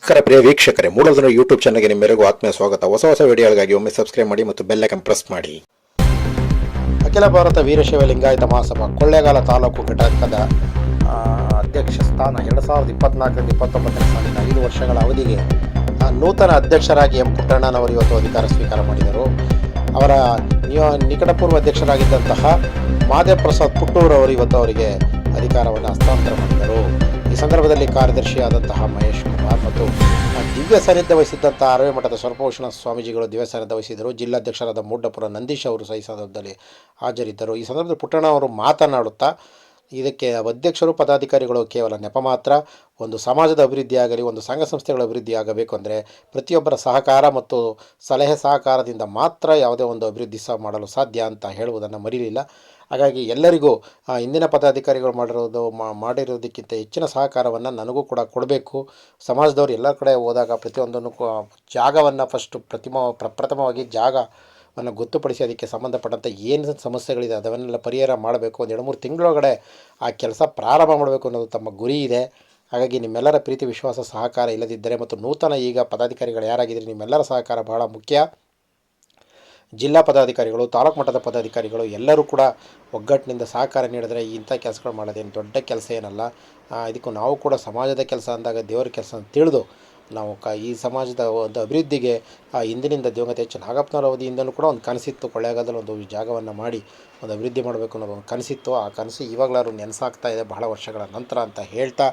ನಮಸ್ಕಾರ ಪ್ರಿಯ ವೀಕ್ಷಕರೇ, ಮೂಲಧನ ಯೂಟ್ಯೂಬ್ ಚಾನಲ್ಗೆ ನಿಮ್ಮೆಲ್ಲರಿಗೂ ಆತ್ಮೀಯ ಸ್ವಾಗತ. ಹೊಸ ವಿಡಿಯೋಗಳಿಗಾಗಿ ಒಮ್ಮೆ ಸಬ್ಸ್ಕ್ರೈಬ್ ಮಾಡಿ ಮತ್ತು ಬೆಲ್ ಐಕಾನ್ ಪ್ರೆಸ್ ಮಾಡಿ. ಅಖಿಲ ಭಾರತ ವೀರಶೈವ ಲಿಂಗಾಯತ ಮಹಾಸಭಾ ಕೊಳ್ಳೇಗಾಲ ತಾಲೂಕು ಘಟಕದ ಅಧ್ಯಕ್ಷ ಸ್ಥಾನ 2024-2029 ಸಾಲಿನ 5 ವರ್ಷಗಳ ಅವಧಿಗೆ ನೂತನ ಅಧ್ಯಕ್ಷರಾಗಿ ಎಂ ಪುಟ್ಟಣ್ಣನವರು ಇವತ್ತು ಅಧಿಕಾರ ಸ್ವೀಕಾರ ಮಾಡಿದರು. ಅವರ ನಿಕಟಪೂರ್ವ ಅಧ್ಯಕ್ಷರಾಗಿದ್ದಂತಹ ಮಾದೇವ್ ಪ್ರಸಾದ್ ಪುಟ್ಟೂರ್ ಅವರು ಇವತ್ತು ಅವರಿಗೆ ಅಧಿಕಾರವನ್ನು ಹಸ್ತಾಂತರ ಮಾಡಿದರು. ಈ ಸಂದರ್ಭದಲ್ಲಿ ಕಾರ್ಯದರ್ಶಿಯಾದಂತಹ ಮಹೇಶ್ ಕುಮಾರ್ ಮತ್ತು ದಿವ್ಯ ಸಾನ್ನಿಧ್ಯ ವಹಿಸಿದ್ದಂಥ ಅರವೆ ಮಠದ ಸ್ವರ್ಪಭೂಷಣ ಸ್ವಾಮೀಜಿಗಳು ದಿವ್ಯ ಸಾನ್ನಿಧ್ಯ ವಹಿಸಿದರು. ಜಿಲ್ಲಾಧ್ಯಕ್ಷರಾದ ಮೂಡ್ಡಪುರ ನಂದೀಶ್ ಅವರು ಸಹಿ ಸಂದರ್ಭದಲ್ಲಿ ಹಾಜರಿದ್ದರು. ಈ ಸಂದರ್ಭದಲ್ಲಿ ಪುಟ್ಟಣ್ಣ ಅವರು ಮಾತನಾಡುತ್ತಾ, ಇದಕ್ಕೆ ಅಧ್ಯಕ್ಷರು ಪದಾಧಿಕಾರಿಗಳು ಕೇವಲ ನೆಪ ಮಾತ್ರ. ಒಂದು ಸಮಾಜದ ಅಭಿವೃದ್ಧಿಯಾಗಲಿ, ಒಂದು ಸಂಘ ಸಂಸ್ಥೆಗಳ ಅಭಿವೃದ್ಧಿ ಆಗಬೇಕು ಅಂದರೆ ಪ್ರತಿಯೊಬ್ಬರ ಸಹಕಾರ ಮತ್ತು ಸಲಹೆ ಸಹಕಾರದಿಂದ ಮಾತ್ರ ಯಾವುದೇ ಒಂದು ಅಭಿವೃದ್ಧಿ ಮಾಡಲು ಸಾಧ್ಯ ಅಂತ ಹೇಳುವುದನ್ನು ಮರೀಲಿಲ್ಲ. ಹಾಗಾಗಿ ಎಲ್ಲರಿಗೂ ಇಂದಿನ ಪದಾಧಿಕಾರಿಗಳು ಮಾಡಿರೋದಕ್ಕಿಂತ ಹೆಚ್ಚಿನ ಸಹಕಾರವನ್ನು ನನಗೂ ಕೂಡ ಕೊಡಬೇಕು. ಸಮಾಜದವರು ಎಲ್ಲ ಕಡೆ ಹೋದಾಗ ಪ್ರತಿಯೊಂದನ್ನು ಜಾಗವನ್ನು ಪ್ರಪ್ರಥಮವಾಗಿ ಜಾಗವನ್ನು ಗೊತ್ತುಪಡಿಸಿ ಅದಕ್ಕೆ ಸಂಬಂಧಪಟ್ಟಂಥ ಏನು ಸಮಸ್ಯೆಗಳಿದೆ ಅದನ್ನೆಲ್ಲ ಪರಿಹಾರ ಮಾಡಬೇಕು. ಒಂದು 2-3 ತಿಂಗಳೊಳಗಡೆ ಆ ಕೆಲಸ ಪ್ರಾರಂಭ ಮಾಡಬೇಕು ಅನ್ನೋದು ತಮ್ಮ ಗುರಿ ಇದೆ. ಹಾಗಾಗಿ ನಿಮ್ಮೆಲ್ಲರ ಪ್ರೀತಿ ವಿಶ್ವಾಸ ಸಹಕಾರ ಇಲ್ಲದಿದ್ದರೆ ಮತ್ತು ನೂತನ ಈಗ ಪದಾಧಿಕಾರಿಗಳು ಯಾರಾಗಿದ್ದರೆ ನಿಮ್ಮೆಲ್ಲರ ಸಹಕಾರ ಬಹಳ ಮುಖ್ಯ. ಜಿಲ್ಲಾ ಪದಾಧಿಕಾರಿಗಳು, ತಾಲೂಕು ಮಟ್ಟದ ಪದಾಧಿಕಾರಿಗಳು ಎಲ್ಲರೂ ಕೂಡ ಒಗ್ಗಟ್ಟಿನಿಂದ ಸಹಕಾರ ನೀಡಿದರೆ ಇಂಥ ಕೆಲಸಗಳು ಮಾಡೋದೇನು ದೊಡ್ಡ ಕೆಲಸ ಏನಲ್ಲ. ಇದಕ್ಕೂ ನಾವು ಕೂಡ ಸಮಾಜದ ಕೆಲಸ ಅಂದಾಗ ದೇವರ ಕೆಲಸ ಅಂತ ತಿಳಿದು ನಾವು ಈ ಸಮಾಜದ ಒಂದು ಅಭಿವೃದ್ಧಿಗೆ ಹಿಂದಿನಿಂದ ದಿವಂಗತ ಎಚ್ ನಾಗಪ್ಪನವರ ಅವಧಿಯಿಂದಲೂ ಕೂಡ ಒಂದು ಕನಸಿತ್ತು. ಕೊಳ್ಳೇಗಾಲದಲ್ಲಿ ಒಂದು ಜಾಗವನ್ನು ಮಾಡಿ ಒಂದು ಅಭಿವೃದ್ಧಿ ಮಾಡಬೇಕು ಅನ್ನೋದು ಒಂದು ಕನಸಿತ್ತು. ಆ ಕನಸು ಇವಾಗಲಾದ್ರು ನೆನೆಸಾಗ್ತಾ ಇದೆ ಬಹಳ ವರ್ಷಗಳ ನಂತರ ಅಂತ ಹೇಳ್ತಾ,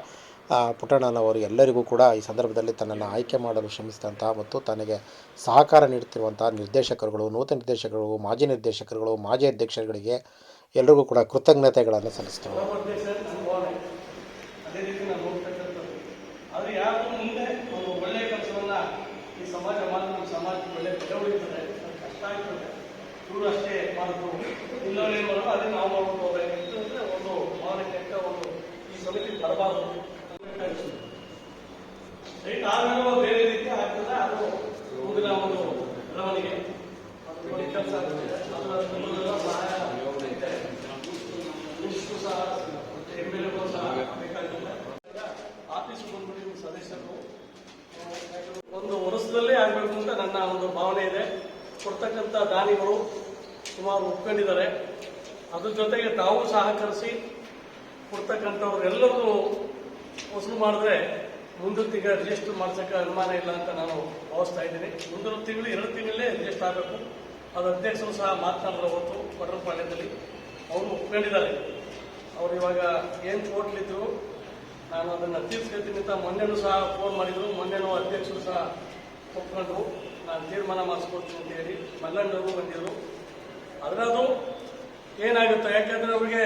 ಪುಟ್ಟಣ್ಣನವರು ಎಲ್ಲರಿಗೂ ಕೂಡ ಈ ಸಂದರ್ಭದಲ್ಲಿ ತನ್ನನ್ನು ಆಯ್ಕೆ ಮಾಡಲು ಶ್ರಮಿಸಿದಂತಹ ಮತ್ತು ತನಗೆ ಸಹಕಾರ ನೀಡುತ್ತಿರುವಂತಹ ನಿರ್ದೇಶಕರುಗಳು, ನೂತನ ನಿರ್ದೇಶಕರು, ಮಾಜಿ ನಿರ್ದೇಶಕರುಗಳು, ಮಾಜಿ ಅಧ್ಯಕ್ಷರುಗಳಿಗೆ ಎಲ್ಲರಿಗೂ ಕೂಡ ಕೃತಜ್ಞತೆಗಳನ್ನು ಸಲ್ಲಿಸ್ತೇವೆ. ಬೇರೆ ರೀತಿ ಆಗ್ತದೆ. ಅದು ಮುಂದಿನ ಒಂದು ಬೆಳವಣಿಗೆ ಕೆಲಸ ಸಹಾಯ ಆಫೀಸ್ ಬಂದ್ಬಿಟ್ಟು ಸದಸ್ಯರು ಒಂದು ವರ್ಷದಲ್ಲೇ ಆಗಬೇಕು ಅಂತ ನನ್ನ ಒಂದು ಭಾವನೆ ಇದೆ. ಕೊಡ್ತಕ್ಕಂಥ ದಾನಿಗಳು ಸುಮಾರು ಒಪ್ಕೊಂಡಿದ್ದಾರೆ. ಅದ್ರ ಜೊತೆಗೆ ತಾವು ಸಹಕರಿಸಿ ಕೊಡ್ತಕ್ಕಂಥವ್ರು ಎಲ್ಲರೂ ವಸೂಲು ಮಾಡಿದ್ರೆ ಮುಂದಿನ ತಿಂಗಳ ರಿಜಿಸ್ಟರ್ ಮಾಡ್ಸೋಕ್ಕೆ ಅನುಮಾನ ಇಲ್ಲ ಅಂತ ನಾನು ಭಾವಿಸ್ತಾ ಇದ್ದೀನಿ. ಮುಂದಿನ ತಿಂಗಳು 2 ತಿಂಗಳಲ್ಲೇ ರಿಜಿಸ್ಟರ್ ಆಗಬೇಕು. ಅದು ಅಧ್ಯಕ್ಷರು ಸಹ ಮಾತನಾಡಿದ್ರೆ ಹೊತ್ತು ವಡರಪಾಳ್ಯದಲ್ಲಿ ಅವರು ಒಪ್ಕೊಂಡಿದ್ದಾರೆ. ಅವರು ಇವಾಗ ಏನು ಕೋಟ್ಲಿದ್ರು ನಾನು ಅದನ್ನು ತೀರ್ಸ್ಕೊಳ್ತೀನಿ ಅಂತ ಮೊನ್ನೆನೂ ಸಹ ಫೋನ್ ಮಾಡಿದರು. ಮೊನ್ನೆನೂ ಅಧ್ಯಕ್ಷರು ಸಹ ಒಪ್ಕೊಂಡ್ರು ನಾನು ತೀರ್ಮಾನ ಮಾಡಿಸ್ಕೊಡ್ತೀನಿ ಅಂತ ಹೇಳಿ. ಮಲ್ಲಣ್ಣವರು ಬಂದಿದ್ರು. ಅದರದು ಏನಾಗುತ್ತೆ, ಯಾಕೆಂದರೆ ಅವ್ರಿಗೆ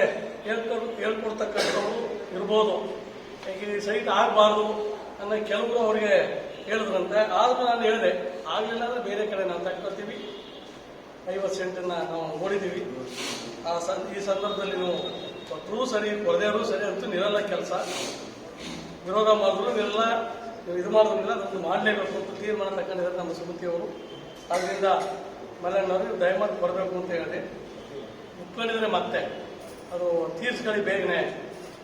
ಹೇಳ್ಕೊಡ್ತಕ್ಕಂಥವ್ರು ಇರ್ಬೋದು, ಈಗ ಈ ಸೈಟ್ ಆಗಬಾರ್ದು ಅನ್ನೋ ಕೆಲವರು ಅವರಿಗೆ ಹೇಳಿದ್ರಂತೆ. ಆದರೂ ನಾನು ಹೇಳಿದೆ, ಆಗಲಿಲ್ಲ ಅಂದರೆ ಬೇರೆ ಕಡೆ ನಾವು ತಗೊಳ್ತೀವಿ. 50 ಸೆಂಟನ್ನು ನಾವು ನೋಡಿದ್ದೀವಿ. ಈ ಸಂದರ್ಭದಲ್ಲಿ ನೀವು ಕೊಟ್ಟರೂ ಸರಿ, ಕೊಡದೇರೂ ಸರಿ ಅಂತೂ ನಿರಲ್ಲ ಕೆಲಸ. ವಿರೋಧ ಮಾಡಿದ್ರು ನಿರಲ್ಲ, ನೀವು ಇದು ಮಾಡೋದ್ರಿಂದ ಅದನ್ನು ಮಾಡಲೇಬೇಕು ಅಂತ ತೀರ್ಮಾನ ತಗೊಂಡಿದ್ದಾರೆ ನಮ್ಮ ಸಮಿತಿಯವರು. ಆದ್ದರಿಂದ ಮಲ್ಲಣ್ಣವರು ದಯಮಾಡಿ ಕೊಡಬೇಕು ಅಂತ ಹೇಳಿದೆ. ಒಪ್ಕೊಂಡಿದ್ರೆ ಮತ್ತೆ ಅದು ತೀರ್ಸ್ಕೊಳ್ಳಿ ಬೇಗನೆ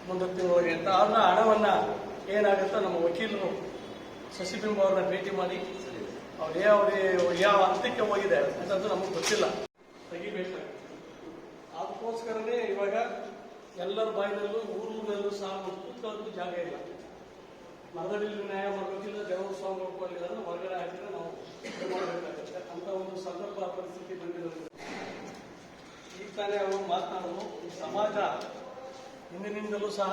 ಮುಂದಿನ ತಿಂಗಳಿಗೆ ಅಂತ. ಆದ್ರೆ ಹಣವನ್ನು ಏನಾಗುತ್ತೋ ನಮ್ಮ ವಕೀಲರು ಶಶಿಬಿಂಬ ಅವ್ರನ್ನ ಭೇಟಿ ಮಾಡಿ ಅವ್ರು ಯಾವ ಹಂತಕ್ಕೆ ಹೋಗಿದೆ ಅಂತಂದು ನಮಗೆ ಗೊತ್ತಿಲ್ಲ, ತೆಗಿಬೇಕಾಗುತ್ತೆ. ಅದಕ್ಕೋಸ್ಕರನೇ ಇವಾಗ ಎಲ್ಲರ ಬಾಯಿನಲ್ಲೂ ಊರೂರಲ್ಲೂ ಸಹ ಕೂತ್ಕೊಳ್ಳೋದು ಜಾಗ ಇಲ್ಲ. ಮರದಡಿಯಲ್ಲಿ ನ್ಯಾಯ ಮಾಡಬೇಕಿಲ್ಲ, ದೇವರ ಸ್ವಾಮಿ ಒಪ್ಪಲಿಲ್ಲ ಅಂದ್ರೆ ಹೊರಗಡೆ ಹಾಕಿದ್ರೆ ನಾವು ಮಾಡಬೇಕಾಗುತ್ತೆ ಅಂತ ಒಂದು ಸಂದರ್ಭ ಪರಿಸ್ಥಿತಿ ಬಂದಿರೋದು. ಈಗ ತಾನೇ ಅವರು ಮಾತನಾಡೋದು, ಈ ಸಮಾಜ ಹಿಂದಿನಿಂದಲೂ ಸಹ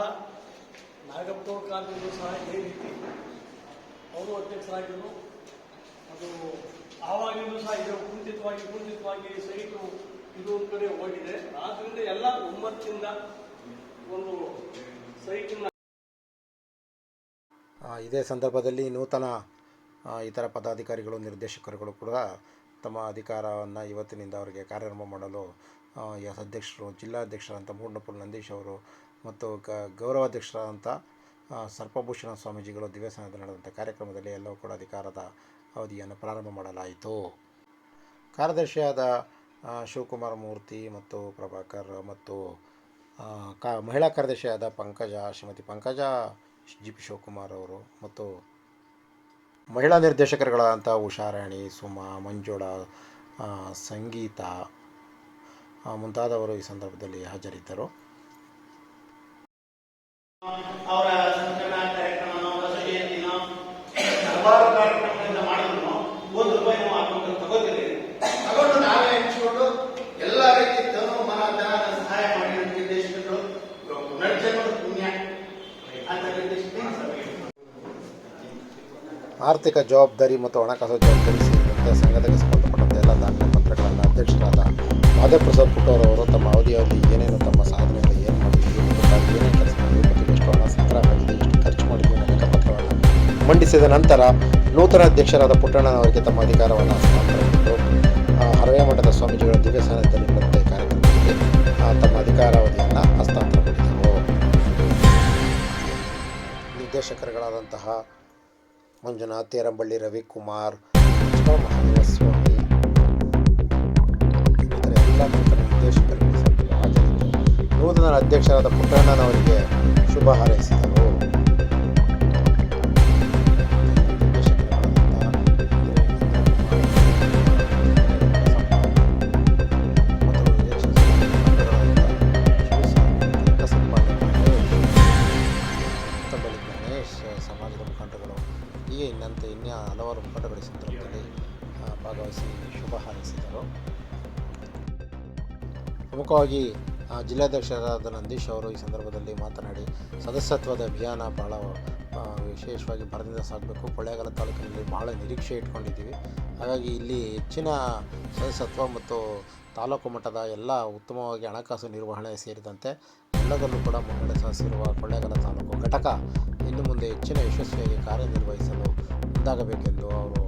ನಾಗಪ್ಪನವ್ರ ಕಾಲದಿಂದಲೂ ಸಹ ಇದೇ ರೀತಿ ಅವರು ಅಧ್ಯಕ್ಷರಾಗಿದ್ದರು. ಅದು ಆವಾಗಿಂದಲೂ ಸಹ ಇದೆ, ಕುಂಠಿತವಾಗಿ ಸೈಟು ಇದು ಒಂದು ಕಡೆ ಹೋಗಿದೆ. ಆದ್ರಿಂದ ಎಲ್ಲ ಒಮ್ಮತ್ತಿಂದ ಒಂದು ಸೈಟಿನ. ಇದೇ ಸಂದರ್ಭದಲ್ಲಿ ನೂತನ ಇತರ ಪದಾಧಿಕಾರಿಗಳು, ನಿರ್ದೇಶಕರುಗಳು ಕೂಡ ತಮ್ಮ ಅಧಿಕಾರವನ್ನು ಇವತ್ತಿನಿಂದ ಅವರಿಗೆ ಕಾರ್ಯಾರಂಭ ಮಾಡಲು ಅಧ್ಯಕ್ಷರು, ಜಿಲ್ಲಾಧ್ಯಕ್ಷರಾದಂಥ ಮೂಡ್ನಪುರ ನಂದೀಶ್ ಅವರು ಮತ್ತು ಗೌರವಾಧ್ಯಕ್ಷರಾದಂಥ ಸರ್ಪಭೂಷಣ ಸ್ವಾಮೀಜಿಗಳು ದಿವ್ಯ ಸಾನ್ನಿಧ್ಯ ನಡೆದಂಥ ಕಾರ್ಯಕ್ರಮದಲ್ಲಿ ಎಲ್ಲವೂ ಕೂಡ ಅಧಿಕಾರದ ಅವಧಿಯನ್ನು ಪ್ರಾರಂಭ ಮಾಡಲಾಯಿತು. ಕಾರ್ಯದರ್ಶಿಯಾದ ಶಿವಕುಮಾರ ಮೂರ್ತಿ ಮತ್ತು ಪ್ರಭಾಕರ್ ಮತ್ತು ಮಹಿಳಾ ಕಾರ್ಯದರ್ಶಿಯಾದ ಶ್ರೀಮತಿ ಪಂಕಜ GP ಶಿವಕುಮಾರ್ ಅವರು ಮತ್ತು ಮಹಿಳಾ ನಿರ್ದೇಶಕರುಗಳಾದಂಥ ಉಷಾರಾಣಿ, ಸುಮಾ, ಮಂಜುಳಾ, ಸಂಗೀತ ಮುಂತಾದವರು ಈ ಸಂದರ್ಭದಲ್ಲಿ ಹಾಜರಿದ್ದರು. ಅವರ ಸಂಸ್ಕರಣ ಕಾರ್ಯಕ್ರಮ, ಬಸವ ಜಯಂತಿನ ಹಲವಾರು ಕಾರ್ಯಕ್ರಮಗಳಿಂದ ಮಾಡಿದ್ರು ₹1 ನಾವು ಅಕೌಂಟ್ ತಗೋತೀವಿ. ತಗೊಂಡು ನಾವೇ ಹಂಚಿಕೊಂಡು ಎಲ್ಲ ರೀತಿ ತನು ಮನ ಧನದ ಸಹಾಯ ಮಾಡಿ ನಮ್ಮ ನಿರ್ದೇಶಕರು ಪುನರ್ಜನ್ಮದ ಪುಣ್ಯ ಅಂತ ನಿರ್ದೇಶಕರು. ಆರ್ಥಿಕ ಜವಾಬ್ದಾರಿ ಮತ್ತು ಹಣಕಾಸು ಜವಾಬ್ದಾರಿ ಸೇರಿದಂತೆ ಸಂಘಟನೆಗೆ ಸಂಬಂಧಪಟ್ಟಂತೆ ಎಲ್ಲ ದಾಖಲೆ ಪತ್ರಗಳನ್ನು ಅಧ್ಯಕ್ಷರಾದ ಮಾಧವಪ್ರಸಾದ್ ಪುಟ್ಟೂರವರು ತಮ್ಮ ಅವಧಿಯಲ್ಲಿ ಏನೇನು ತಮ್ಮ ಸಾಧನೆಗಳು ಏನು ಮಾಡಿದ್ದೀವಿ ಮತ್ತು ಏನೇನು ಕೆಲಸ ಮಾಡಿದ್ದೀವಿ ಮತ್ತು ಎಷ್ಟು ಹಣ ಸಂಗ್ರಹವಾಗಿದೆ, ಎಷ್ಟು ಖರ್ಚು ಮಾಡಿದ್ದೀವಿ ಅನ್ನೋ ಲೆಕ್ಕಪತ್ರವನ್ನು ಮಂಡಿಸಿದ ನಂತರ ನೂತನ ಅಧ್ಯಕ್ಷರಾದ ಪುಟ್ಟಣ್ಣನವರಿಗೆ ತಮ್ಮ ಅಧಿಕಾರವನ್ನು ಹಸ್ತಾಂತರಗೊಂಡು ಹರವೆ ಮಠದ ಸ್ವಾಮೀಜಿಗಳ ದಿವ್ಯ ಸಾನ್ನಿಧ್ಯದಲ್ಲಿ ನಡೆದ ಕಾರ್ಯಕ್ರಮದಲ್ಲಿ ತಮ್ಮ ಅಧಿಕಾರಾವಧಿಯನ್ನು ಹಸ್ತಾಂತರಗೊಂಡಿದ್ದರು. ನಿರ್ದೇಶಕರುಗಳಾದಂತಹ ಮಂಜುನಾಥ್, ತೇರಂಬಳ್ಳಿ ರವಿಕುಮಾರ್, ಮಹಾದೇವಸ್ವಾಮಿ ಇನ್ನಿತರ ಎಲ್ಲ ನೂತನ ನಿರ್ದೇಶಕರುಗಳು ಹಾಜರಿದ್ದರು. ನೂತನ ಅಧ್ಯಕ್ಷರಾದ ಪುಟ್ಟಣ್ಣನವರಿಗೆ ಶುಭ ಹಾರೈಸಿದರು. ಸಮಾಜದ ಮುಖಂಡರುಗಳು ಹೀಗೆ ಇನ್ನೂ ಹಲವಾರು ಮುಖಂಡರುಗಳ ಸಂದರ್ಭದಲ್ಲಿ ಭಾಗವಹಿಸಿ ಶುಭ ಹಾರೈಸಿದರು. ಪ್ರಮುಖವಾಗಿ ಜಿಲ್ಲಾಧ್ಯಕ್ಷರಾದ ನಂದೀಶ್ ಅವರು ಈ ಸಂದರ್ಭದಲ್ಲಿ ಮಾತನಾಡಿ, ಸದಸ್ಯತ್ವದ ಅಭಿಯಾನ ಭಾಳ ವಿಶೇಷವಾಗಿ ಭರದಿಂದ ಸಾಗಬೇಕು. ಕೊಳ್ಳೇಗಾಲ ತಾಲೂಕಿನಲ್ಲಿ ಭಾಳ ನಿರೀಕ್ಷೆ ಇಟ್ಕೊಂಡಿದ್ದೀವಿ. ಹಾಗಾಗಿ ಇಲ್ಲಿ ಹೆಚ್ಚಿನ ಸದಸ್ಯತ್ವ ಮತ್ತು ತಾಲೂಕು ಮಟ್ಟದ ಎಲ್ಲ ಉತ್ತಮವಾಗಿ ಹಣಕಾಸು ನಿರ್ವಹಣೆ ಸೇರಿದಂತೆ ಎಲ್ಲದರಲ್ಲೂ ಕೂಡ ಮುನ್ನಡೆ ಸಾಧಿಸಿರುವ ಕೊಳ್ಳೇಗಾಲ ತಾಲೂಕು ಘಟಕ ಇನ್ನು ಮುಂದೆ ಹೆಚ್ಚಿನ ಯಶಸ್ವಿಯಾಗಿ ಕಾರ್ಯನಿರ್ವಹಿಸಲು ಮುಂದಾಗಬೇಕೆಂದು ಅವರು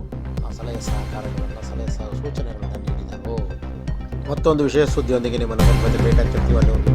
ಸಲಹೆ ಸೂಚನೆಗಳನ್ನು ನೀಡಿದರು. ಮತ್ತೊಂದು ವಿಶೇಷ ಸುದ್ದಿಯೊಂದಿಗೆ ನಿಮ್ಮನ್ನು ಮತ್ತೆ ಭೇಟಿಯಾಗ್ತಿರ್ತೀವಿ. ಅಲ್ಲಿ ಒಂದು